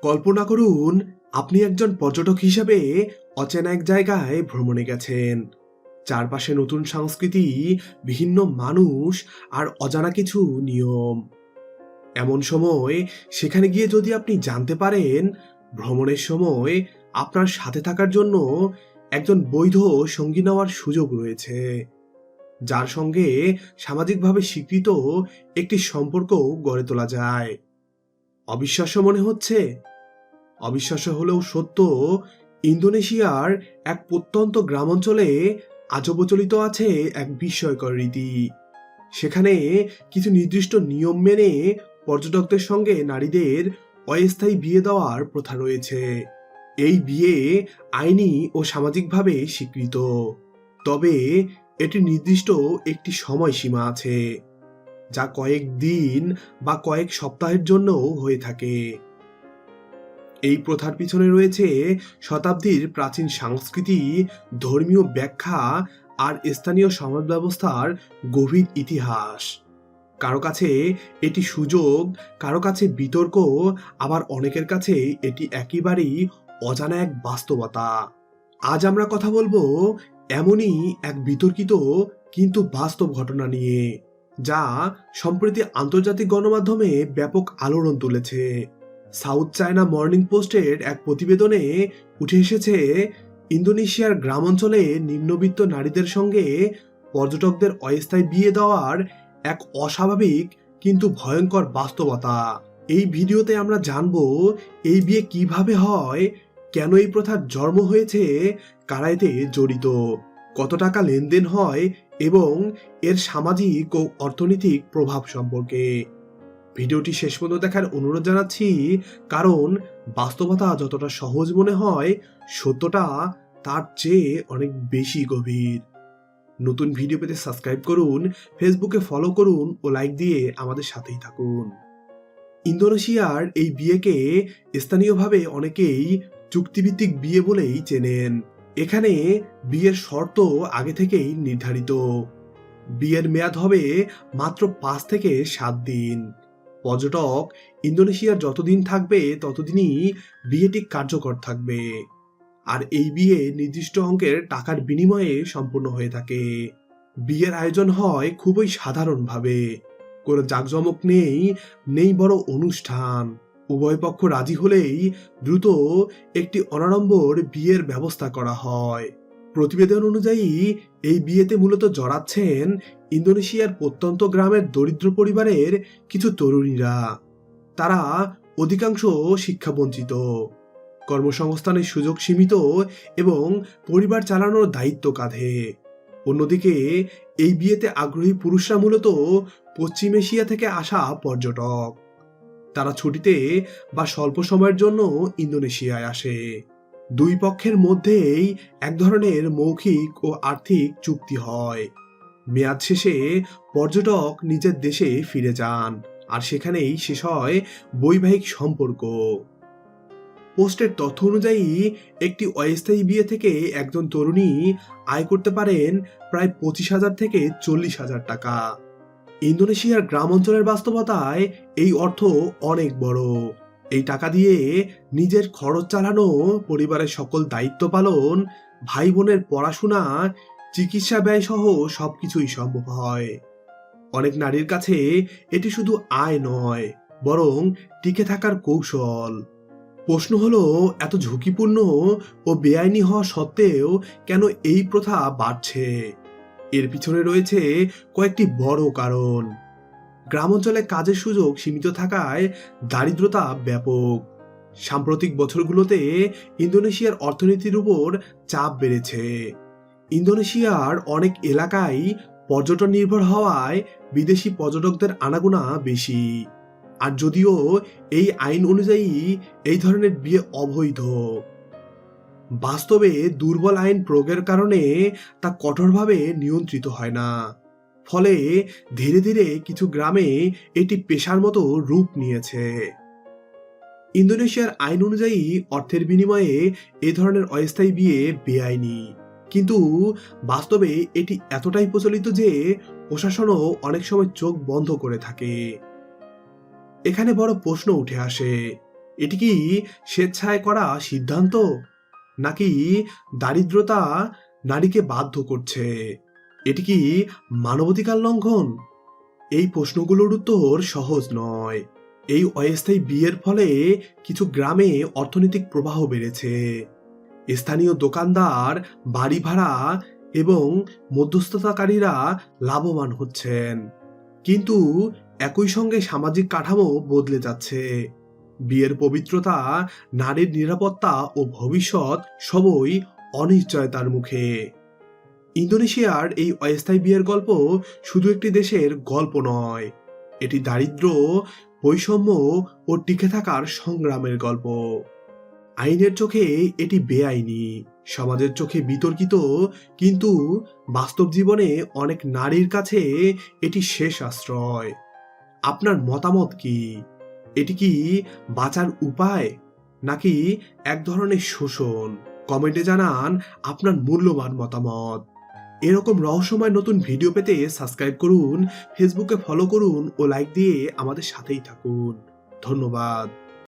কল্পনা করুন, আপনি একজন পর্যটক হিসেবে অচেনা এক জায়গায় ভ্রমণে গেছেন। চারপাশে নতুন সংস্কৃতি, বিভিন্ন মানুষ আর অজানা কিছু নিয়ম। এমন সময় সেখানে গিয়ে যদি আপনি জানতে পারেন ভ্রমণের সময় আপনার সাথে থাকার জন্য একজন বৈধ সঙ্গী নেওয়ার সুযোগ রয়েছে, যার সঙ্গে সামাজিকভাবে স্বীকৃত একটি সম্পর্ক গড়ে তোলা যায়। অবিশ্বাস্য মনে হচ্ছে? অবিশ্বাস্য হলেও সত্য, ইন্দোনেশিয়ার এক প্রত্যন্ত গ্রামাঞ্চলে আজও প্রচলিত আছে এক বিস্ময়কর রীতি। সেখানে কিছু নির্দিষ্ট নিয়ম মেনে পর্যটকদের সঙ্গে নারীদের অস্থায়ী বিয়ে দেওয়ার প্রথা রয়েছে। এই বিয়ে আইনি ও সামাজিকভাবে স্বীকৃত, তবে এটি নির্দিষ্ট একটি সময়সীমা আছে, যা কয়েক দিন বা কয়েক সপ্তাহের জন্য হয়ে থাকে। এই প্রথার পিছনে রয়েছে শতাব্দীর প্রাচীন সংস্কৃতি, ধর্মীয় ব্যাখ্যা আর স্থানীয় সমাজ ব্যবস্থার গভীর ইতিহাস। কারো কাছে এটি সুযোগ, কারো কাছে বিতর্ক, আবার অনেকের কাছে এটি একেবারেই অজানা এক বাস্তবতা। আজ আমরা কথা বলবো এমনই এক বিতর্কিত কিন্তু বাস্তব ঘটনা নিয়ে, যা সম্প্রতি আন্তর্জাতিক গণমাধ্যমে ব্যাপক আলোড়ন তুলেছে। সাউথ চায়না মর্নিং পোস্টের এক প্রতিবেদনে উঠে এসেছে ইন্দোনেশিয়ার গ্রামাঞ্চলে নিম্নবিত্ত নারীদের সঙ্গে পর্যটকদের অস্থায়ী বিয়ে দেওয়ার এক অস্বাভাবিক কিন্তু ভয়ঙ্কর বাস্তবতা। এই ভিডিওতে আমরা জানবো এই বিয়ে কিভাবে হয়, কেন এই প্রথার জন্ম হয়েছে, কারা এতে জড়িত, কত টাকা লেনদেন হয় এবং এর সামাজিক ও অর্থনৈতিক প্রভাব সম্পর্কে। ভিডিওটি শেষ পর্যন্ত দেখার অনুরোধ জানাচ্ছি, কারণ বাস্তবতা যতটা সহজ মনে হয়, সত্যটা তার চেয়ে অনেক বেশি গভীর। নতুন ভিডিও পেতে সাবস্ক্রাইব করুন, ফেসবুকে ফলো করুন ও লাইক দিয়ে আমাদের সাথেই থাকুন। ইন্দোনেশিয়ার এই বিয়েকে স্থানীয়ভাবে অনেকেই চুক্তিভিত্তিক বিয়ে বলেই চেনেন। এখানে বিয়ের শর্ত আগে থেকেই নির্ধারিত। বিয়ের মেয়াদ হবে মাত্র 5 থেকে 7 দিন। পর্যটক ইন্দোনেশিয়ার যতদিন থাকবে ততদিনই বিয়েটি কার্যকর থাকবে, আর এই বিয়ে নির্দিষ্ট অঙ্কের টাকার বিনিময়ে সম্পূর্ণ হয়ে থাকে। বিয়ের আয়োজন হয় খুবই সাধারণভাবে, কোনো জাঁকজমক নেই, নেই বড় অনুষ্ঠান। উভয় পক্ষ রাজি হলেই দ্রুত একটি অনাড়ম্বর বিয়ের ব্যবস্থা করা হয়। প্রতিবেদন অনুযায়ী এই বিয়েতে মূলত জড়াচ্ছেন ইন্দোনেশিয়ার প্রত্যন্ত গ্রামের দরিদ্র পরিবারের কিছু তরুণীরা। তারা অধিকাংশ শিক্ষাবঞ্চিত, কর্মসংস্থানের সুযোগ সীমিত এবং পরিবার চালানোর দায়িত্ব কাঁধে। অন্যদিকে এই বিয়েতে আগ্রহী পুরুষরা মূলত পশ্চিম এশিয়া থেকে আসা পর্যটক। তারা ছুটিতে বা স্বল্প সময়ের জন্য ইন্দোনেশিয়ায় আসে। দুই পক্ষের মধ্যেই এক ধরনের মৌখিক ও আর্থিক চুক্তি হয়। মেয়াদ শেষে পর্যটক নিজের দেশে ফিরে যান, আর সেখানেই শেষ হয় বৈবাহিক সম্পর্ক। পোস্টের তথ্য অনুযায়ী একটি অস্থায়ী বিয়ে থেকে একজন তরুণী আয় করতে পারেন প্রায় 25,000 থেকে 40,000 টাকা। ইন্দোনেশিয়ার গ্রাম অঞ্চলের বাস্তবতায় এই অর্থ অনেক বড়। এই টাকা দিয়ে নিজের খরচ চালানো, পরিবারের সকল দায়িত্ব পালন, ভাই বোনের পড়াশোনা, চিকিৎসা ব্যয় সহ সবকিছুই সম্ভব হয়। অনেক নারীর কাছে এটি শুধু আয় নয়, বরং টিকে থাকার কৌশল। প্রশ্ন হলো, এত ঝুঁকিপূর্ণ ও বেআইনি হওয়া সত্ত্বেও কেন এই প্রথা বাড়ছে? এর পিছনে রয়েছে কয়েকটি বড় কারণ। গ্রামাঞ্চলে কাজের সুযোগ সীমিত থাকায় দারিদ্রতা ব্যাপক। সাম্প্রতিক বছরগুলোতে ইন্দোনেশিয়ার অর্থনীতির উপর চাপ বেড়েছে। ইন্দোনেশিয়ার অনেক এলাকায় পর্যটন নির্ভর হওয়ায় বিদেশি পর্যটকদের আনাগোনা বেশি। আর যদিও এই আইন অনুযায়ী এই ধরনের বিয়ে অবৈধ, বাস্তবে দুর্বল আইন প্রয়োগের কারণে তা কঠোরভাবে নিয়ন্ত্রিত হয় না। ফলে ধীরে ধীরে কিছু গ্রামে এটি পেশার মতো রূপ নিয়েছে। ইন্দোনেশিয়ার আইন অনুযায়ী অর্থের বিনিময়ে এ ধরনের অস্থায়ী বিয়ে বেআইনি, কিন্তু বাস্তবে এটি এতটাই প্রচলিত যে প্রশাসনও অনেক সময় চোখ বন্ধ করে থাকে। এখানে বড় প্রশ্ন উঠে আসে, এটি কি স্বেচ্ছায় করা সিদ্ধান্ত, নাকি দারিদ্রতা নারীকে বাধ্য করছে? এটি কি মানবাধিকার লঙ্ঘন? এই প্রশ্নগুলোর উত্তর সহজ নয়। এই অস্থায়ী বিয়ের ফলে কিছু গ্রামে অর্থনৈতিক প্রবাহ বেড়েছে। স্থানীয় দোকানদার, বাড়ি ভাড়া এবং মধ্যস্থতাকারীরা লাভবান হচ্ছেন। কিন্তু একই সঙ্গে সামাজিক কাঠামো বদলে যাচ্ছে। বিয়ের পবিত্রতা, নারীর নিরাপত্তা ও ভবিষ্যৎ সবই অনিশ্চয়তার মুখে। ইন্দোনেশিয়ার এই অস্থায়ী বিয়ের গল্প শুধু একটি দেশের গল্প নয়, এটি দারিদ্র্য, বৈষম্য ও টিকে থাকার সংগ্রামের গল্প। আইনের চোখে এটি বেআইনি, সমাজের চোখে বিতর্কিত, কিন্তু বাস্তব জীবনে অনেক নারীর কাছে এটি শেষ আশ্রয়। আপনার মতামত কি? এটি কি বাঁচার উপায়, নাকি এক ধরনের শোষণ? কমেন্টে জানান আপনার মূল্যবান মতামত। এরকম রহস্যময় নতুন ভিডিও পেতে সাবস্ক্রাইব করুন, ফেসবুকে ফলো করুন ও লাইক দিয়ে আমাদের সাথেই থাকুন। ধন্যবাদ।